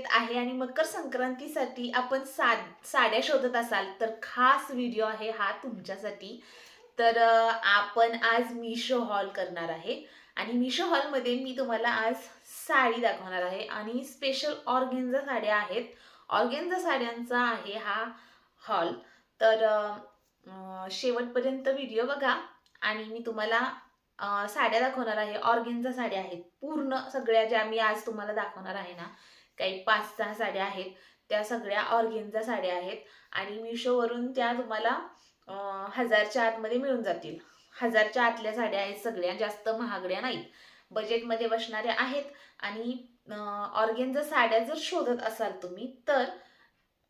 येत आहे आणि मकर संक्रांतीसाठी आपण साड्या शोधत असाल तर खास व्हिडिओ आहे हा तुमच्यासाठी। तर आपण आज मिशो हॉल करणार आहे आणि मिशो हॉलमध्ये मी तुम्हाला आज साडी दाखवणार आहे आणि स्पेशल ऑर्गेन्झा साड्या आहेत। ऑर्गेन्झा साड्यांचा आहे हा हॉल। तर शेवटपर्यंत व्हिडिओ बघा आणि मी तुम्हाला साड्या दाखवणार आहे। ऑर्गेन्झा साड्या आहेत पूर्ण सगळ्या ज्या मी आज तुम्हाला दाखवणार आहे ना, काही 5-6 साड्या आहेत त्या सगळ्या ऑर्गेन्झा साड्या आहेत आणि मिशोवरून त्या तुम्हाला 1000च्या आतमध्ये मिळून जातील। 1000च्या आतल्या साड्या आहेत सगळ्या, जास्त महागड्या नाहीत, बजेटमध्ये बसणाऱ्या आहेत। आणि ऑर्गेन्झा साड्या जर शोधत असाल तुम्ही तर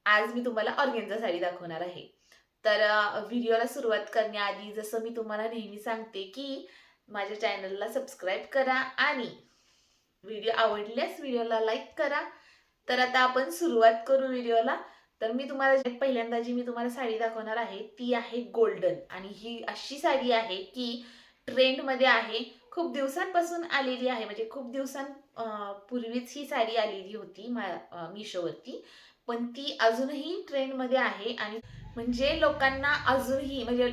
आज मी तुम्हाला ऑर्गेन्झा साडी दाखवणार आहे। तर व्हिडिओला सुरुवात करण्याआधी जसं मी तुम्हाला नेहमी सांगते की माझ्या चॅनलला सबस्क्राईब करा आणि व्हिडिओ आवडल्यास व्हिडिओला लाईक करा। तर आता आपण सुरुवात करू व्हिडिओला। तर मी तुम्हाला पहिल्यांदा जी मी तुम्हाला साडी दाखवणार आहे ती आहे गोल्डन आणि ही अशी साडी आहे की ट्रेंडमध्ये आहे, खूप दिवसांपासून आलेली आहे, म्हणजे खूप दिवसांपूर्वीच ही साडी आलेली होती मिशोवरती, पण ती अजूनही ट्रेंडमध्ये आहे आणि म्हणजे लोकांना अजूनही म्हणजे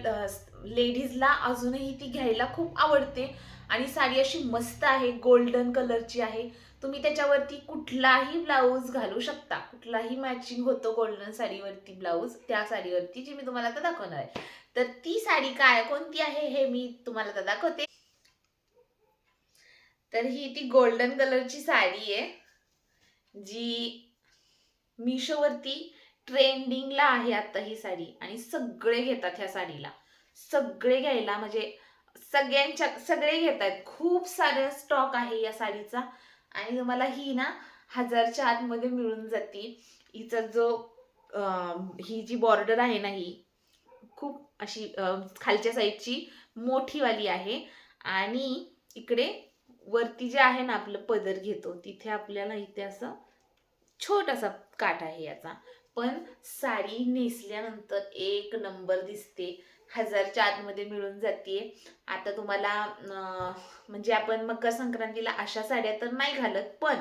लेडीजला अजूनही ती घ्यायला खूप आवडते आणि साडी अशी मस्त आहे, गोल्डन कलरची आहे। तुम्ही त्याच्यावरती कुठलाही ब्लाऊज घालू शकता, कुठलाही मॅचिंग होतो गोल्डन साडीवरती ब्लाऊज, त्या साडीवरती जी मी तुम्हाला आता दाखवणार आहे। तर ती साडी काय कोणती आहे हे मी तुम्हाला आता दाखवते। तर ही ती गोल्डन कलरची साडी आहे जी मिशोवरती ट्रेंडिंगला आहे आता ही साडी आणि सगळे घेतात ह्या साडीला, सगळे घ्यायला म्हणजे सगळे घेत आहेत, खूप सारा स्टॉक आहे या साडीचा आणि तुम्हाला ही ना 1000च्या आतमध्ये मिळून जाते। हिचा जो ही जी बॉर्डर आहे ना ही खूप अशी खालच्या साईडची मोठीवाली आहे आणि इकडे वरती जे आहे ना आपलं पदर घेतो तिथे आपल्याला इथे असं छोटासा काठ आहे याचा, पण साडी नेसल्यानंतर एक नंबर दिसते, 1000च्या आतमध्ये मिळून जाते। आता तुम्हाला म्हणजे आपण मकर संक्रांतीला अशा साड्या तर नाही घालत, पण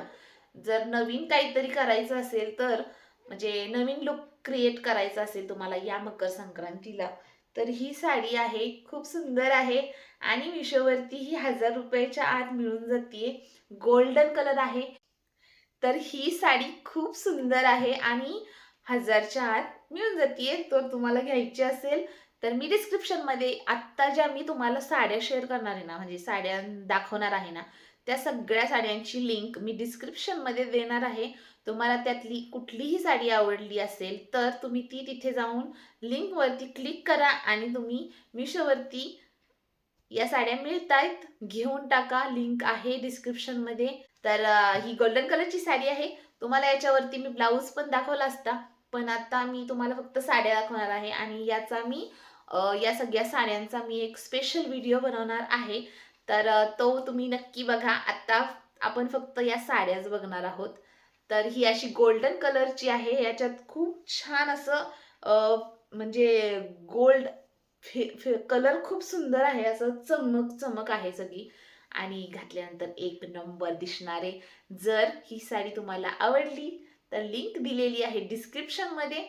जर नवीन काहीतरी करायचं असेल तर म्हणजे नवीन लुक क्रिएट करायचा असेल तुम्हाला या मकर संक्रांतीला तर ही साडी आहे, खूप सुंदर आहे आणि मिशोवरती ही 1000 रुपयाच्या आत मिळून जाते, गोल्डन कलर आहे। तर ही साडी खूप सुंदर आहे आणि 1000च्या आत मिळून जाते। तर तुम्हाला घ्यायची असेल तर मी डिस्क्रिप्शनमध्ये आत्ता ज्या मी तुम्हाला साड्या शेअर करणार आहे ना, म्हणजे साड्या दाखवणार आहे ना, त्या सगळ्या साड्यांची लिंक मी डिस्क्रिप्शनमध्ये देणार आहे। तुम्हाला त्यातली कुठलीही साडी आवडली असेल तर तुम्ही ती तिथे जाऊन लिंकवरती क्लिक करा आणि तुम्ही मिशोवरती या साड्या मिळतायत, घेऊन टाका, लिंक आहे डिस्क्रिप्शनमध्ये। तर ही गोल्डन कलरची साडी आहे, तुम्हाला याच्यावरती मी ब्लाऊज पण दाखवला असता, पण आता मी तुम्हाला फक्त साड्या दाखवणार आहे आणि याचा मी या सगळ्या साड्यांचा मी एक स्पेशल व्हिडिओ बनवणार आहे। तर तो तुम्ही नक्की बघा। आता आपण फक्त या साड्याच बघणार आहोत। तर ही अशी गोल्डन कलरची आहे, याच्यात खूप छान असं म्हणजे गोल्ड कलर खूप सुंदर आहे, असं चमक चमक आहे सगळी आणि घातल्यानंतर एक नंबर दिसणारे। जर ही साडी तुम्हाला आवडली तर लिंक दिलेली आहे डिस्क्रिप्शनमध्ये,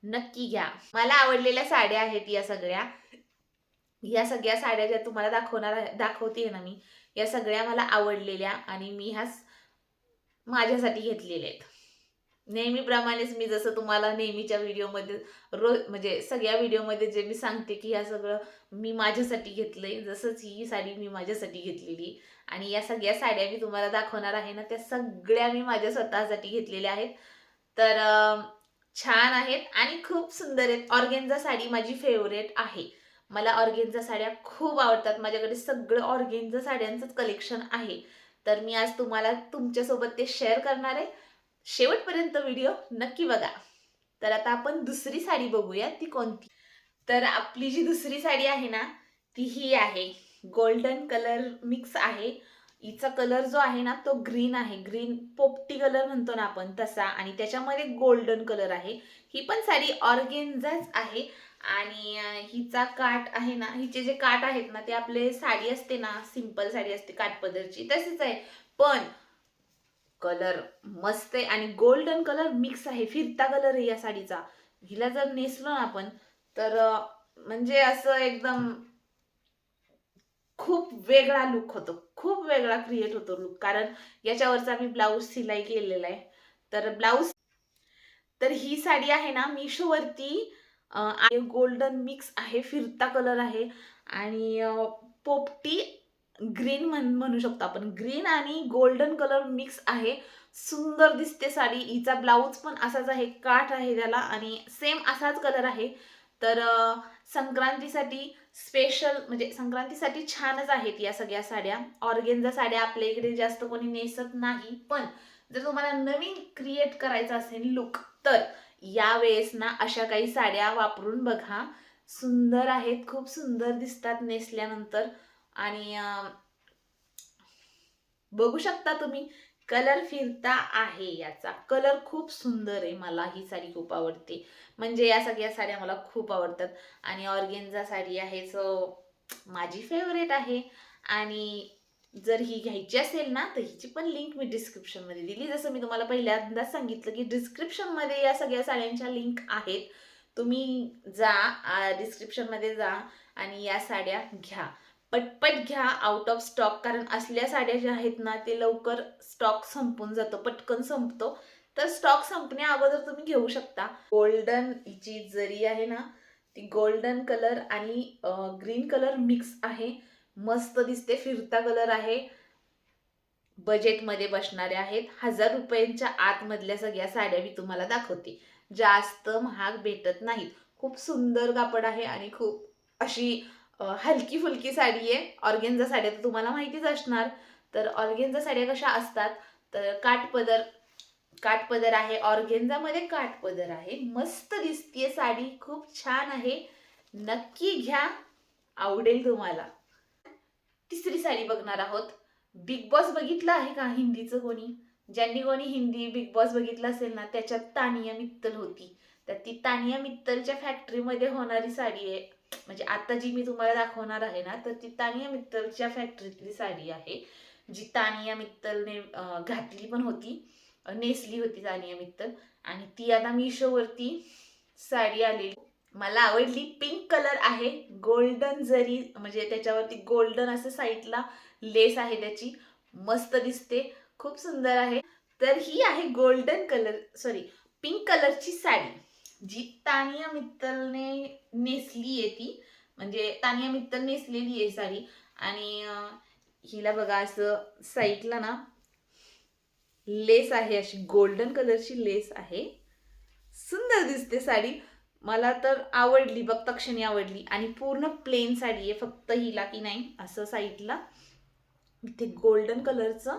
नक्की घ्या। मला आवडलेल्या साड्या आहेत या सगळ्या, या सगळ्या साड्या ज्या तुम्हाला दाखवते ना मी, या सगळ्या मला आवडलेल्या आणि मी ह्या माझ्यासाठी घेतलेल्या आहेत। नेहमीप्रमाणेच मी जसं तुम्हाला नेहमीच्या व्हिडिओमध्ये म्हणजे सगळ्या व्हिडिओमध्ये जे मी सांगते की ह्या सगळं मी माझ्यासाठी घेतलंय, जसंच ही साडी मी माझ्यासाठी घेतलेली आणि या सगळ्या साड्या मी तुम्हाला दाखवणार आहे ना, त्या सगळ्या मी माझ्या स्वतःसाठी घेतलेल्या आहेत। तर छान आहेत आणि खूप सुंदर आहेत। ऑर्गेन्झा साडी माझी फेवरेट आहे, मला ऑर्गेन्झा साड्या खूप आवडतात, माझ्याकडे सगळं ऑर्गेन्झा साड्यांचंच कलेक्शन आहे। तर मी आज तुम्हाला तुमच्यासोबत ते शेअर करणार आहे, शेवटपर्यंत व्हिडिओ नक्की बघा। तर आता आपण दुसरी साडी बघूया ती कोणती। तर आपली जी दुसरी साडी आहे ना ती ही आहे, गोल्डन कलर मिक्स आहे। हिचा कलर जो आहे ना तो ग्रीन आहे, ग्रीन पोपटी कलर म्हणतो ना आपण तसा, आणि त्याच्यामध्ये गोल्डन कलर आहे। ही पण साडी ऑर्गेन्झाच आहे आणि हिचा काठ आहे ना, हिचे जे काठ आहेत ना ते आपले साडी असते ना, सिंपल साडी असते काठपदरची तशीच आहे, पण कलर मस्त आहे आणि गोल्डन कलर मिक्स आहे, फिरता कलर आहे या साडीचा. हिला जर नेसलो ना आपण तर म्हणजे असं एकदम खूप वेगळा लुक होतो, खूप वेगळा क्रिएट होतो लुक. कारण याच्यावरचा मी ब्लाऊज सिलाई केलेला आहे. तर ही साडी आहे ना मिशोवरती गोल्डन मिक्स आहे, फिरता कलर आहे आणि पोपटी ग्रीन म्हणू शकतो आपण. ग्रीन आणि गोल्डन कलर मिक्स आहे. सुंदर दिसते साडी. हिचा ब्लाऊज पण असाच आहे, काठ आहे त्याला आणि सेम असाच कलर आहे. तर संक्रांतीसाठी स्पेशल म्हणजे संक्रांतीसाठी छानच आहेत या सगळ्या साड्या. ऑर्गेन्झा साड्या आपल्या इकडे जास्त कोणी नेसत नाही, पण जर तुम्हाला नवीन क्रिएट करायचं असेल लुक तर यावेळेस ना अशा काही साड्या वापरून बघा. सुंदर आहेत, खूप सुंदर दिसतात नेसल्यानंतर आणि बघू शकता तुम्ही कलर फिरता आहे. याचा कलर खूप सुंदर आहे. मला ही साडी खूप आवडते. म्हणजे या सगळ्या साड्या मला खूप आवडतात आणि ऑर्गेन्झा साडी आहे सो माझी फेवरेट आहे. आणि जर ही घ्यायची असेल ना तर हिची पण लिंक मी डिस्क्रिप्शनमध्ये दिली. जसं मी तुम्हाला पहिल्यांदाच सांगितलं की डिस्क्रिप्शनमध्ये या सगळ्या साड्यांच्या लिंक आहेत. तुम्ही जा डिस्क्रिप्शनमध्ये जा आणि या साड्या घ्या. पटपट घ्या, आउट ऑफ स्टॉक. कारण असल्या साड्या ज्या आहेत ना ते लवकर स्टॉक संपून जातो, पटकन संपतो. तर स्टॉक संपण्या अगोदर तुम्ही घेऊ शकता. गोल्डन जी जरी आहे ना ती गोल्डन कलर आणि ग्रीन कलर मिक्स आहे. मस्त दिसते, फिरता कलर आहे. बजेटमध्ये बसणाऱ्या आहेत. 1000 रुपयांच्या आतमधल्या सगळ्या साड्या मी तुम्हाला दाखवते. जास्त महाग भेटत नाहीत. खूप सुंदर कापड आहे आणि खूप अशी हलकी फुलकी साडी आहे. ऑर्गेन्झा साड्या तर तुम्हाला माहितीच असणार. तर ऑर्गेन्झा साड्या कशा असतात तर काठपदर आहे. ऑर्गेन्झामध्ये काठपदर आहे. मस्त दिसतीये साडी, खूप छान आहे. नक्की घ्या, आवडेल तुम्हाला. तिसरी साडी बघणार आहोत. बिग बॉस बघितलं आहे का हिंदीचं कोणी? ज्यांनी कोणी हिंदी बिग बॉस बघितलं असेल ना त्याच्यात तानिया मित्तल होती. तर ती तानिया मित्तलच्या फॅक्टरीमध्ये होणारी साडी आहे. म्हणजे आता जी मी तुम्हाला दाखवणार आहे ना तर ती तानिया मित्तलच्या फॅक्टरीतली साडी आहे. जी तानिया मित्तलने घातली पण होती, नेसली होती तानिया मित्तल. आणि ती आता मिशोवरती साडी आलेली मला आवडली. पिंक कलर आहे, गोल्डन जरी म्हणजे त्याच्यावरती गोल्डन असं साईडला लेस आहे त्याची. मस्त दिसते, खूप सुंदर आहे. तर ही आहे गोल्डन कलर पिंक कलरची साडी जी तानिया मित्तलने नेसली आहे. ती म्हणजे तानिया मित्तल नेसलेली आहे साडी. आणि हिला बघा असं साईडला ना लेस आहे, अशी गोल्डन कलरची लेस आहे. सुंदर दिसते साडी. मला तर आवडली, बघता क्षणी आवडली. आणि पूर्ण प्लेन साडी आहे. फक्त हिला की नाही असं साईडला इथे गोल्डन कलरचं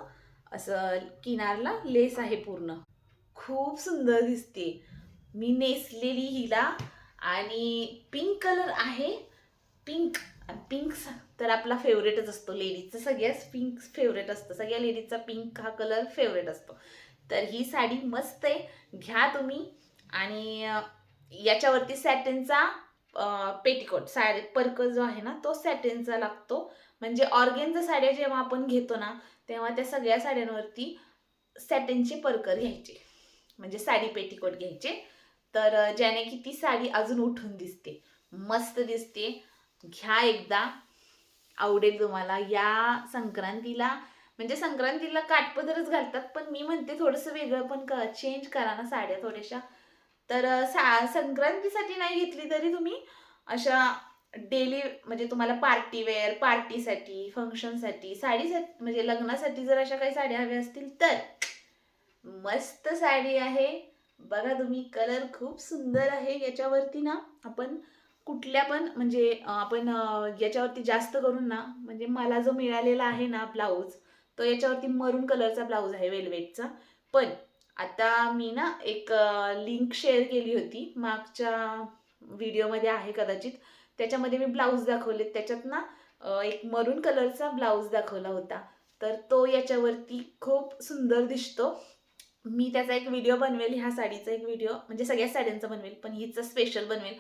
असं किनारला लेस आहे पूर्ण. खूप सुंदर दिसते. मी नेसलेली हिला आणि पिंक कलर आहे. पिंक पिंक तर आपला फेवरेटच असतो लेडीजचा. सगळ्याच पिंक फेवरेट असतं. सगळ्या लेडीजचा पिंक हा कलर फेवरेट असतो. तर ही साडी मस्त आहे, घ्या तुम्ही. आणि याच्यावरती सॅटिनचा पेटिकोट साडी पर्क जो आहे ना तो सॅटिनचा लागतो. म्हणजे ऑर्गेन्झा साड्या जेव्हा आपण घेतो ना तेव्हा त्या सगळ्या साड्यांवरती सॅटिनचे पर्कर घ्यायचे, म्हणजे साडी पेटिकोट घ्यायचे. तर ज्याने की ती साडी अजून उठून दिसते, मस्त दिसते. घ्या एकदा, आवडेल तुम्हाला. या संक्रांतीला म्हणजे संक्रांतीला काठपदरच घालतात, पण मी म्हणते थोडंसं वेगळं पण चेंज करा ना साड्या थोड्याशा. तर संक्रांतीसाठी नाही घेतली तरी तुम्ही अशा डेली म्हणजे तुम्हाला पार्टी वेअर, पार्टीसाठी, फंक्शनसाठी, साडीसाठी म्हणजे लग्नासाठी जर अशा काही साड्या हव्या असतील तर मस्त साडी आहे. बघा तुम्ही, कलर खूप सुंदर आहे. याच्यावरती ना आपण कुठल्या पण म्हणजे आपण याच्यावरती जास्त करून ना म्हणजे मला जो मिळालेला आहे ना ब्लाऊज तो याच्यावरती मरून कलरचा ब्लाऊज आहे वेलवेटचा. पण आता मी ना एक लिंक शेअर केली होती मागच्या व्हिडिओमध्ये आहे कदाचित, त्याच्यामध्ये मी ब्लाऊज दाखवले. त्याच्यात ना एक मरून कलरचा ब्लाऊज दाखवला होता. तर तो याच्यावरती खूप सुंदर दिसतो. मी त्याचा एक व्हिडिओ बनवेल, ह्या साडीचा एक व्हिडिओ म्हणजे सगळ्या साड्यांचा बनवेल, पण हिचं स्पेशल बनवेल.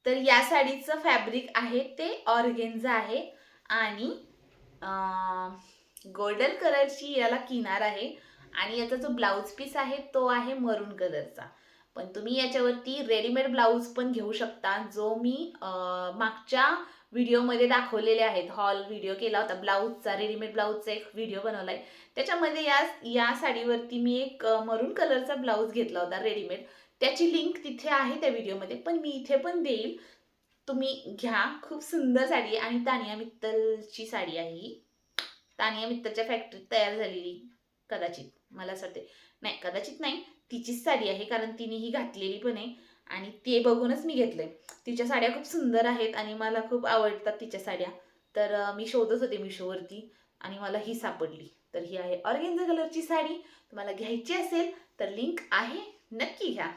तर या साडीचं फॅब्रिक आहे ते ऑर्गेन्झा आहे आणि गोल्डन कलरची याला किनार आहे आणि याचा जो ब्लाऊज पीस आहे तो आहे मरून कलरचा. पण तुम्ही याच्यावरती रेडीमेड ब्लाऊज पण घेऊ शकता, जो मी मागच्या व्हिडिओमध्ये दाखवलेले आहेत. हॉल व्हिडिओ केला होता ब्लाऊजचा, रेडीमेड ब्लाऊजचा एक व्हिडिओ बनवलाय. त्याच्यामध्ये या साडीवरती मी एक मरून कलरचा ब्लाऊज घेतला होता रेडीमेड. त्याची लिंक तिथे आहे त्या व्हिडिओमध्ये, पण मी इथे पण देईल, तुम्ही घ्या. खूप सुंदर साडी आहे आणि तानिया मित्तलची साडी आहे ही. तानिया मित्तलच्या फॅक्टरीत तयार झालेली कदाचित, मला असं वाटते. नाही, कदाचित नाही, तिचीच साडी आहे, कारण तिने ही घातलेली पण आहे आणि ते बघूनच मी घेतलंय. तिच्या साड्या खूप सुंदर आहेत आणि मला खूप आवडतात तिच्या साड्या. तर मी शोधत होते मिशोवरती आणि मला ही सापडली. तर ही आहे ऑर्गेन्झा कलरची साडी. तुम्हाला घ्यायची असेल तर लिंक आहे, नक्की घ्या,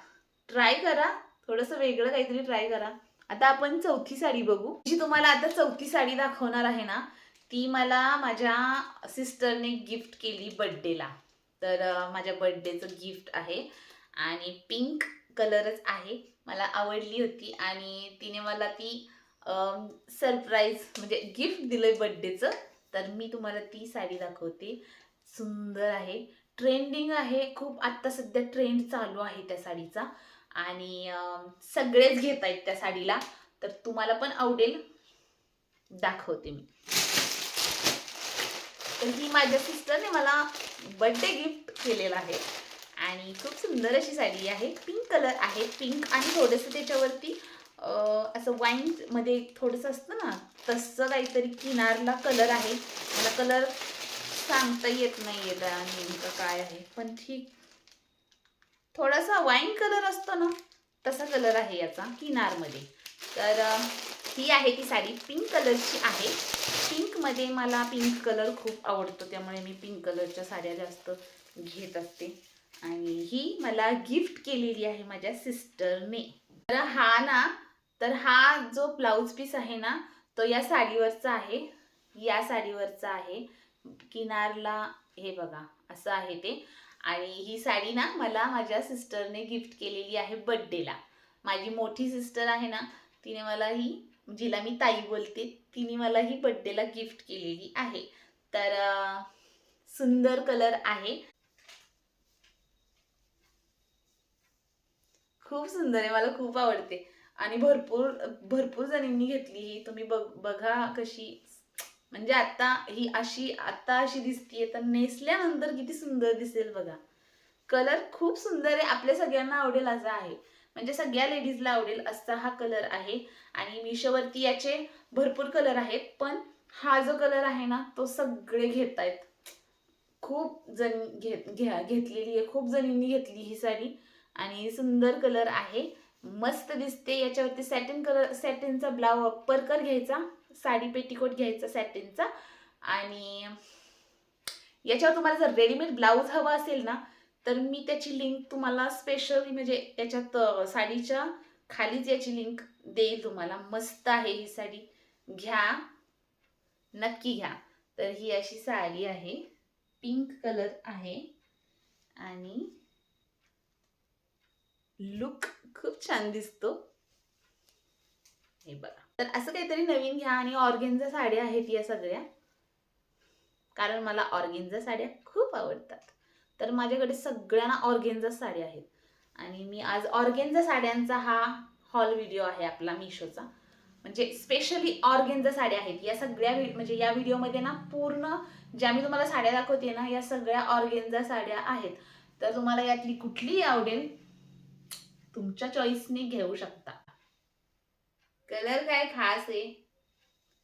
ट्राय करा, थोडंसं वेगळं काहीतरी ट्राय करा. आता आपण चौथी साडी बघू. जी तुम्हाला आता चौथी साडी दाखवणार आहे ना, ती मला माझ्या सिस्टरने गिफ्ट केली बड्डेला. तर माझ्या बड्डेचं गिफ्ट आहे आणि पिंक कलरच आहे. मला आवडली होती आणि तिने मला ती सरप्राईज म्हणजे गिफ्ट दिलंय बड्डेचं. तर मी तुम्हाला ती साडी दाखवते. सुंदर आहे, ट्रेंडिंग आहे खूप, आत्ता सध्या ट्रेंड चालू आहे त्या साडीचा आणि सगळेच घेत आहेत त्या साडीला. तर तुम्हाला पण आवडेल, दाखवते मी. तर ही माझ्या सिस्टरने मला बर्थडे गिफ्ट केलेला आहे आणि खूप सुंदर अशी साडी आहे. पिंक कलर आहे, पिंक आणि थोडंसं त्याच्यावरती असं वाईन मध्ये थोडंसं असतं ना, तसं काहीतरी किनारला कलर आहे. मला कलर सांगता येत नाहीये नेमकं काय आहे, पण ठीक, थोडासा वाईन कलर असतो ना, तसा कलर आहे याचा किनारमध्ये. तर ही आहे ती साडी, पिंक कलरची आहे. पिंकमध्ये मला पिंक कलर खूप आवडतो, त्यामुळे मी पिंक कलरच्या साड्या जास्त घेत असते आणि ही मला गिफ्ट केलेली आहे माझ्या सिस्टरने. तर हा जो ब्लाऊज पीस आहे ना, तो या साडीवरचा आहे, या साडीवरचा आहे. किनारला हे बघा असं आहे ते. आणि ही साडी ना मला माझ्या सिस्टरने गिफ्ट केलेली आहे बड्डेला. माझी मोठी सिस्टर आहे ना, तिने मला ही, जिला मी ताई बोलते, तिने मला ही बड्डेला गिफ्ट केलेली आहे. तर सुंदर कलर आहे, खूप सुंदर आहे, मला खूप आवडते आणि भरपूर भरपूर जणींनी घेतली ही. तुम्ही बघा कशी, म्हणजे आता ही अशी आता अशी दिसतीये, तर नेसल्यानंतर किती सुंदर दिसेल बघा. कलर खूप सुंदर आहे, आपल्या सगळ्यांना आवडेल असा आहे, म्हणजे सगळ्या लेडीजला आवडेल असा हा कलर आहे. आणि मिशोवरती याचे भरपूर कलर आहेत, पण हा जो कलर आहे ना, तो सगळे घेत आहेत. खूप जण घेतलेली आहे, खूप जणींनी घेतली ही साडी आणि सुंदर कलर आहे, मस्त दिसते. याच्यावरती सॅटिन कलर, सॅटिनचा परकर घ्यायचा, साडी पेटीकोट घ्यायचा सॅटिनचा. आणि याच्यावर तुम्हाला जर रेडीमेड ब्लाऊज हवा असेल ना, तर मी त्याची लिंक तुम्हाला स्पेशली, म्हणजे त्याच्यात साडीच्या खालीच याची लिंक देईल तुम्हाला. मस्त आहे ही साडी, घ्या, नक्की घ्या. तर ही अशी साडी आहे, पिंक कलर आहे आणि लुक खूप छान दिसतो, हे बघा. तर असं काहीतरी नवीन घ्या. आणि ऑर्गेन्झा साड्या आहेत या सगळ्या, कारण मला ऑर्गेन्झा साड्या खूप आवडतात. तर माझ्याकडे सगळ्यांना ऑर्गेन्झा साड्या आहेत आणि मी आज ऑर्गेन्झा साड्यांचा हा हॉल व्हिडिओ आहे आपला मिशोचा. म्हणजे स्पेशली ऑर्गेन्झा साड्या आहेत या सगळ्या, म्हणजे या व्हिडिओमध्ये ना पूर्ण ज्या मी तुम्हाला साड्या दाखवते ना, या सगळ्या ऑर्गेन्झा साड्या आहेत. तर तुम्हाला यातली कुठलीही आवडेल, तुमच्या चॉईसने घेऊ शकता. कलर काय खास आहे,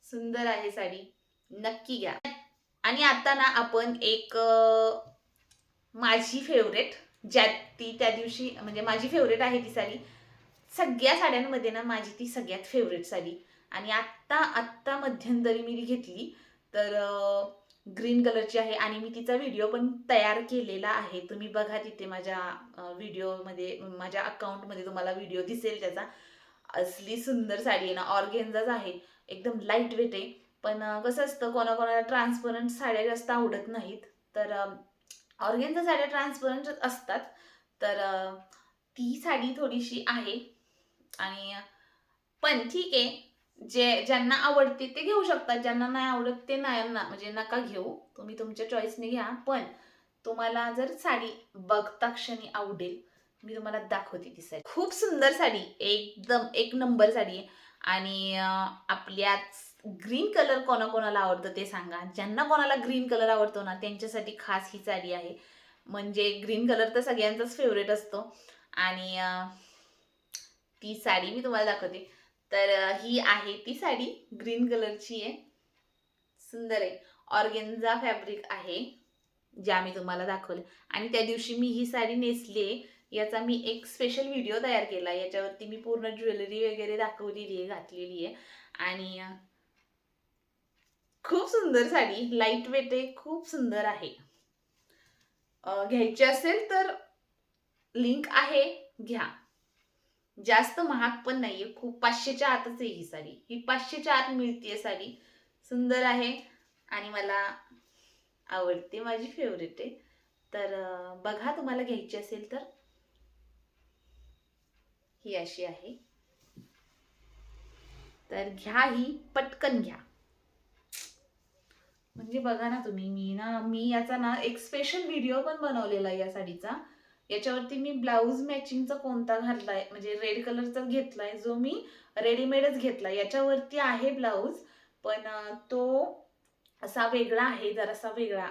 सुंदर आहे साडी, नक्की घ्या. आणि आता ना आपण एक माझी फेवरेट, ज्या ती त्या दिवशी, म्हणजे माझी फेवरेट आहे ती साडी, सगळ्या साड्यांमध्ये ना माझी ती सगळ्यात फेवरेट साडी. आणि आत्ता आत्ता मध्यंतरी मी ती घेतली, तर ग्रीन कलरची आहे आणि मी तिचा व्हिडिओ पण तयार केलेला आहे. तुम्ही बघा तिथे माझ्या व्हिडिओमध्ये, माझ्या अकाउंटमध्ये तुम्हाला व्हिडिओ दिसेल त्याचा. असली सुंदर साडी आहे ना, ऑर्गेन्झाच आहे, एकदम लाईट वेट आहे. पण कसं असतं, कोणाकोणाला ट्रान्सपरंट साड्या जास्त आवडत नाहीत, तर ऑर्गेन्झा साड्या ट्रान्सपरंट असतात. तर ती साडी थोडीशी आहे आणि पण ठीक आहे, ज्यांना आवडते ते घेऊ शकतात, ज्यांना नाही आवडत ते नाही ना, म्हणजे नका घेऊ, तुम्ही तुमच्या चॉईसने घ्या. पण तुम्हाला जर साडी बघता क्षणी आवडेल, मी तुम्हाला दाखवते ती साडी. खूप सुंदर साडी, एकदम एक नंबर साडी आहे. आणि आपल्याच ग्रीन कलर कोणाकोणाला आवडतं ते सांगा. ज्यांना कोणाला ग्रीन कलर आवडतो ना, त्यांच्यासाठी खास ही साडी आहे. म्हणजे ग्रीन कलर तर सगळ्यांचाच फेवरेट असतो. आणि ती साडी मी तुम्हाला दाखवते. तर ही आहे ती साडी, ग्रीन कलरची आहे, सुंदर आहे. ऑर्गेन्झा फॅब्रिक आहे, ज्या मी तुम्हाला दाखवले. आणि त्या दिवशी मी ही साडी नेसली आहे, याचा मी एक स्पेशल व्हिडिओ तयार केला. याच्यावरती मी पूर्ण ज्वेलरी वगैरे दाखवलेली आहे, घातलेली आहे. आणि खूप सुंदर साडी, लाईट वेट आहे, खूप सुंदर आहे. घ्यायची असेल तर लिंक आहे, घ्या. जास्त महाग पण नाहीये, खूप 500च्या आतच आहे ही साडी. ही 500च्या आत मिळतीये साडी, सुंदर आहे आणि मला आवडते, माझी फेवरेट आहे. तर बघा, तुम्हाला घ्यायची असेल तर ही अशी आहे. तर घ्या, ही पटकन घ्या. म्हणजे बघा ना तुम्ही, मी याचा ना एक स्पेशल व्हिडिओ पण बनवलेला आहे या साडीचा. याच्यावरती मी ब्लाऊज मॅचिंगचा कोणता घातलाय, म्हणजे रेड कलरचा घेतलाय, जो मी रेडीमेडच घेतलाय. याच्यावरती आहे ब्लाऊज, पण तो असा वेगळा आहे, जरासा वेगळा.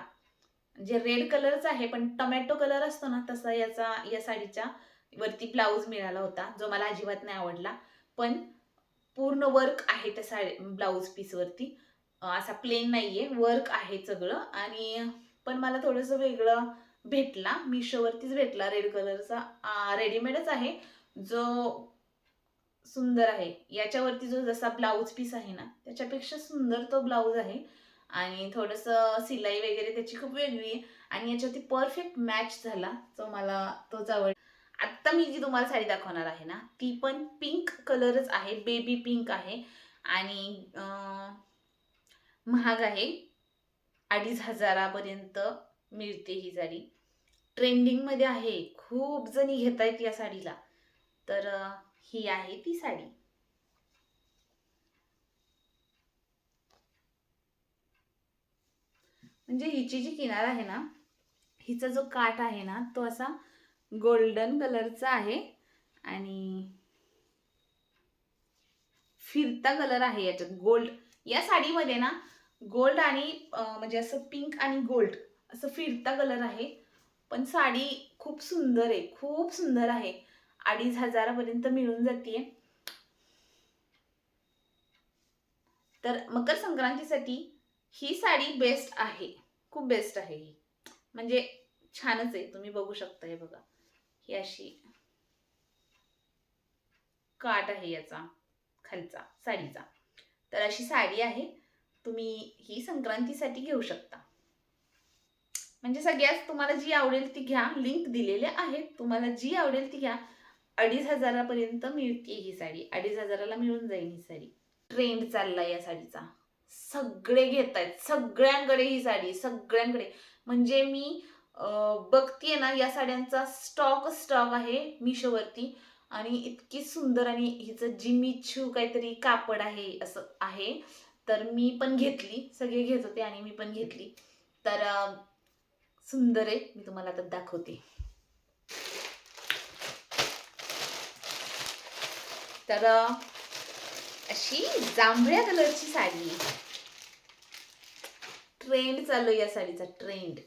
म्हणजे रेड कलरचा आहे, पण टोमॅटो कलर असतो ना, तसा या साडीच्या वरती ब्लाऊज मिळाला होता, जो मला अजिबात नाही आवडला. पण पूर्ण वर्क आहे त्या साडी ब्लाऊज पीस वरती, असा प्लेन नाहीये, वर्क आहे सगळं. आणि पण मला थोडंसं वेगळं भेटला, मिशोवरतीच भेटला, रेड कलरचा. रेडीमेडच आहे, जो सुंदर आहे. याच्यावरती जो जसा ब्लाऊज पीस आहे ना, त्याच्यापेक्षा सुंदर तो ब्लाऊज आहे. आणि थोडंसं सिलाई वगैरे त्याची खूप वेगळी आहे. आणि याच्यावरती परफेक्ट मॅच झाला, जो मला तोच आवडला. आत्ता मी जी तुम्हाला साडी दाखवणार आहे ना, ती पण पिंक कलरच आहे, बेबी पिंक आहे. आणि महाग आहे, 2500पर्यंत मिळते ही साडी. ट्रेंडिंगमध्ये आहे, खूप जणी घेत आहेत या साडीला. तर ही आहे ती साडी. म्हणजे हिची जी किनार आहे ना, हिचा जो काठ आहे ना, तो असा गोल्डन कलरचा आहे. आणि फिरता कलर आहे याच्यात, गोल्ड. या साडीमध्ये ना गोल्ड आणि म्हणजे असं पिंक आणि गोल्ड असं फिरता कलर आहे. पण साडी खूप सुंदर आहे, खूप सुंदर आहे. 2500पर्यंत मिळून जाते. तर मकर संक्रांतीसाठी ही साडी बेस्ट आहे, खूप बेस्ट आहे ही. म्हणजे छानच आहे, तुम्ही बघू शकता. हे बघा, ही अशी काठ आहे याचा खालचा साडीचा. तर अशी साडी आहे, तुम्ही ही संक्रांतीसाठी घेऊ शकता. म्हणजे सगळ्याच तुम्हाला जी आवडेल ती घ्या, लिंक दिलेल्या आहेत, तुम्हाला जी आवडेल ती घ्या. 2500पर्यंत मिळते ही साडी, 2500ला मिळून जाईल ही साडी. ट्रेंड चाललाय या साडीचा, सगळे घेत आहेत, सगळ्यांकडे ही साडी, सगळ्यांकडे. म्हणजे मी बघतीये ना, या साड्यांचा स्टॉक आहे मिशोवरती. आणि इतकी सुंदर, आणि हिचं जिमीचू काहीतरी कापड आहे, असं आहे. तर मी पण घेतली, सगळे घेत होते आणि मी पण घेतली. तर सुंदर आहे, मी तुम्हाला आता दाखवते. तर अशी जांभळ्या कलरची साडी, ट्रेंड चालू आहे या साडीचा, ट्रेंड.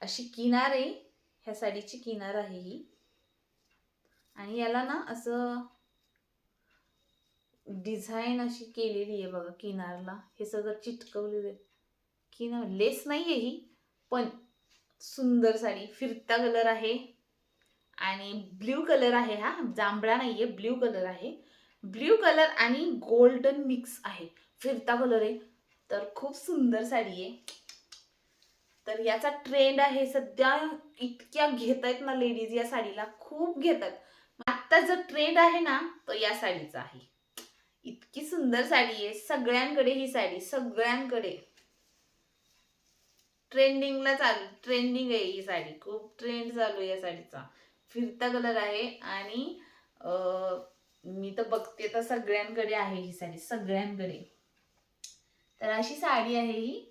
अशी किनार आहे, ह्या साडीची किनार आहे ही. आणि याला ना असं डिझाईन अशी केलेली आहे बघा किनारला, हे सगळं चिटकवलेलं आहे. किनार लेस नाहीये ही, पण सुंदर साडी. फिरता कलर आहे आणि ब्ल्यू कलर आहे, हा जांभळा नाहीये, ब्ल्यू कलर आहे. ब्ल्यू कलर आणि गोल्डन मिक्स आहे, फिरता कलर आहे. तर खूप सुंदर साडी आहे. तर याचा ट्रेंड आहे सध्या, इतक्या घेत आहेत ना लेडीज या साडीला, खूप घेतात. आता जो ट्रेंड आहे ना, तो या साडीचा आहे. इतकी सुंदर साडी आहे, सगळ्यांकडे ही साडी, सगळ्यांकडे ट्रेंडिंग आहे ही साडी, खूप ट्रेंड चालू आहे या साडीचा. फिरता कलर आहे. आणि मी तर बघते तर सगळ्यांकडे आहे ही साडी, सगळ्यांकडे. तर अशी साडी आहे ही,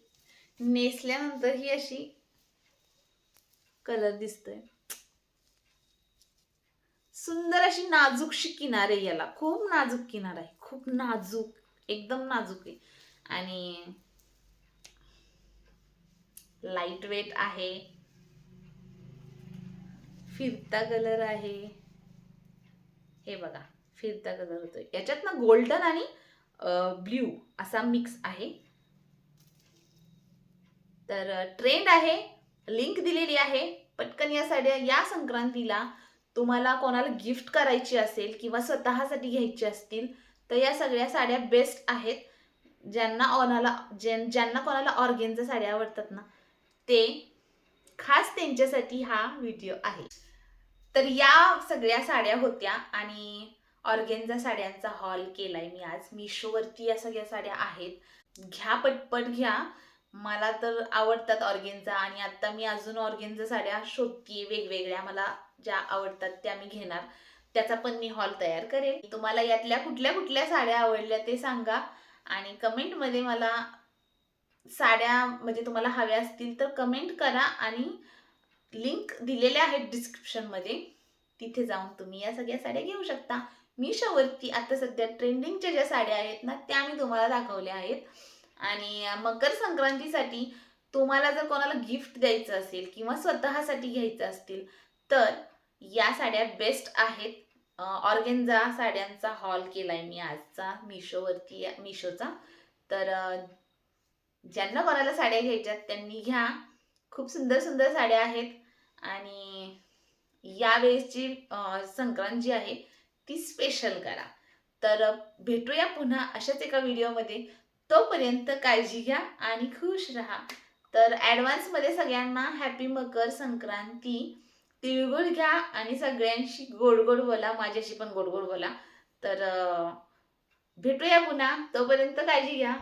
नेसल्यानंतर ही अशी कलर दिसतोय. सुंदर अशी नाजूकशी किनार आहे याला. खूप नाजूक किनार आहे. खूप नाजूक, एकदम नाजूक आहे. आणि लाईट वेट आहे. फिरता कलर आहे. हे बघा, फिरता कलर होतोय. याच्यात ना गोल्डन आणि ब्ल्यू असा मिक्स आहे. तर ट्रेंड आहे, लिंक दिलेली आहे. पटकन या साड्या या संक्रांतीला तुम्हाला कोणाला गिफ्ट करायची असेल किंवा स्वतःसाठी घ्यायची असतील तर या सगळ्या साड्या बेस्ट आहेत. ज्यांना कोणाला ऑर्गेन्झा साड्या आवडतात ना, ते खास त्यांच्यासाठी हा व्हिडिओ आहे. तर या सगळ्या साड्या होत्या आणि ऑर्गेन्झा साड्यांचा हॉल केलाय मी आज. मिशोवरती या सगळ्या साड्या आहेत. घ्या, पटपट घ्या. मला तर आवडतात ऑर्गेन्झा आणि आता मी अजून ऑर्गेन्झा साड्या शोधतीये वेगवेगळ्या. मला ज्या आवडतात त्या मी घेणार. त्याचा पण मी हॉल तयार करेल. तुम्हाला यातल्या कुठल्या कुठल्या साड्या आवडल्या ते सांगा आणि कमेंटमध्ये मला साड्या म्हणजे तुम्हाला हव्या असतील तर कमेंट करा आणि लिंक दिलेल्या आहेत डिस्क्रिप्शनमध्ये. तिथे जाऊन तुम्ही या सगळ्या साड्या घेऊ शकता. मिशोवरती आता सध्या ट्रेंडिंगच्या ज्या साड्या आहेत ना त्या मी तुम्हाला दाखवल्या आहेत. आणि मकर संक्रांतीसाठी तुम्हाला जर कोणाला गिफ्ट द्यायचं असेल किंवा स्वतःसाठी घ्यायचं असतील तर या साड्या बेस्ट आहेत. ऑर्गेन्झा साड्यांचा हॉल केलाय मी आजचा मिशोचा. तर ज्यांना कोणाला साड्या घ्यायच्यात त्यांनी घ्या. खूप सुंदर सुंदर साड्या आहेत आणि यावेळेसची संक्रांत जी आहे ती स्पेशल करा. तर भेटूया पुन्हा अशाच एका व्हिडिओमध्ये. तोपर्यंत काळजी घ्या आणि खुश राहा. तर ॲडव्हान्समध्ये सगळ्यांना हॅपी मकर संक्रांती. तिळगुळ घ्या आणि सगळ्यांशी गोड गोड बोला. माझ्याशी पण गोड गोड बोला. तर भेटूया पुन्हा. तोपर्यंत काळजी घ्या.